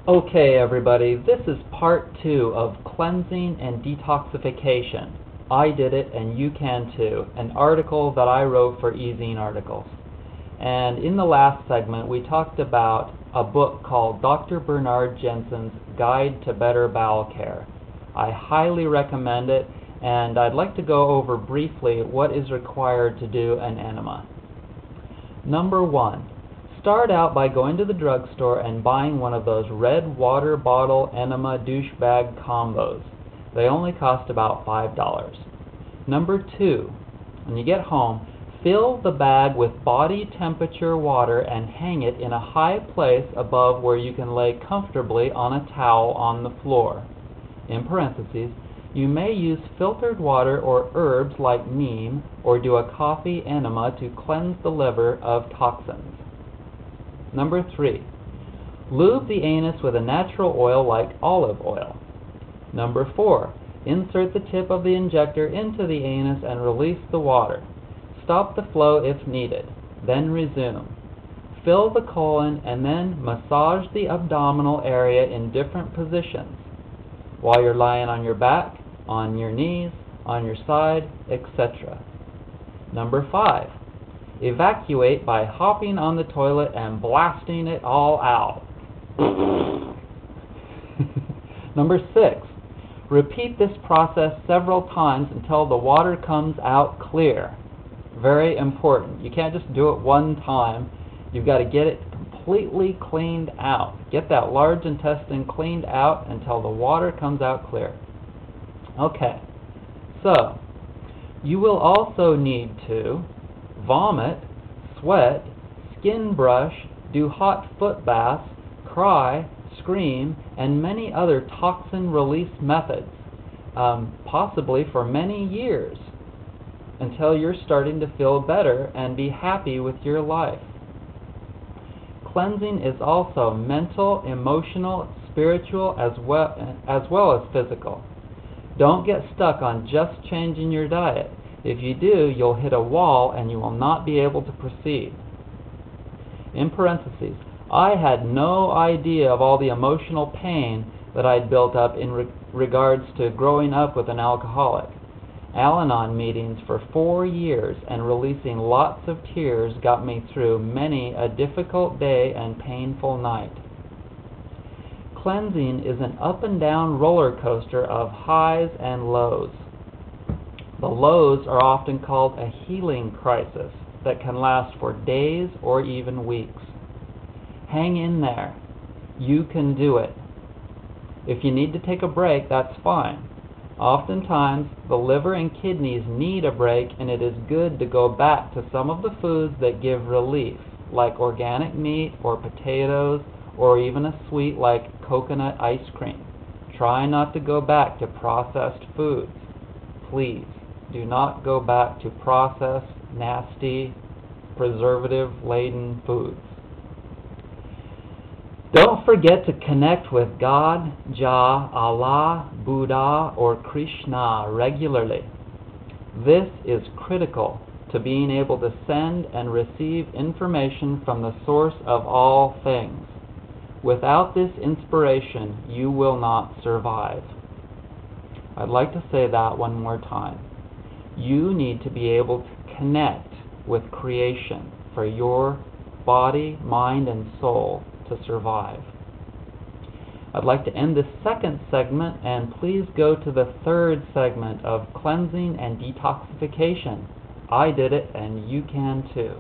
Okay, everybody, this is part 2 of Cleansing and Detoxification. I did it and you can too, an article that I wrote for Ezine Articles. And in the last segment, we talked about a book called Dr. Bernard Jensen's Guide to Better Bowel Care. I highly recommend it, and I'd like to go over briefly what is required to do an enema. Number 1. Start out by going to the drugstore and buying one of those red water bottle enema douchebag combos. They only cost about $5. Number 2, when you get home, fill the bag with body temperature water and hang it in a high place above where you can lay comfortably on a towel on the floor. In parentheses, you may use filtered water or herbs like neem, or do a coffee enema to cleanse the liver of toxins. Number 3, lube the anus with a natural oil like olive oil. Number 4, insert the tip of the injector into the anus and release the water. Stop the flow if needed, then resume. Fill the colon and then massage the abdominal area in different positions while you're lying on your back, on your knees, on your side, etc. Number 5, evacuate by hopping on the toilet and blasting it all out. Number 6, repeat this process several times until the water comes out clear. Very important. You can't just do it one time. You've got to get it completely cleaned out. Get that large intestine cleaned out until the water comes out clear. Okay, so you will also need to vomit, sweat, skin brush, do hot foot baths, cry, scream, and many other toxin release methods, possibly for many years, until you're starting to feel better and be happy with your life. Cleansing is also mental, emotional, spiritual, as well as physical. Don't get stuck on just changing your diet. If you do, you'll hit a wall and you will not be able to proceed. In parentheses, I had no idea of all the emotional pain that I'd built up in regards to growing up with an alcoholic. Al-Anon meetings for 4 years and releasing lots of tears got me through many a difficult day and painful night. Cleansing is an up and down roller coaster of highs and lows. The lows are often called a healing crisis that can last for days or even weeks. Hang in there. You can do it. If you need to take a break, that's fine. Oftentimes, the liver and kidneys need a break, and it is good to go back to some of the foods that give relief, like organic meat or potatoes, or even a sweet like coconut ice cream. Try not to go back to processed foods. Please. Do not go back to processed, nasty, preservative-laden foods. Don't forget to connect with God, Jah, Allah, Buddha, or Krishna regularly. This is critical to being able to send and receive information from the source of all things. Without this inspiration, you will not survive. I'd like to say that one more time. You need to be able to connect with creation for your body, mind, and soul to survive. I'd like to end this second segment, and please go to the third segment of Cleansing and Detoxification. I did it, and you can too.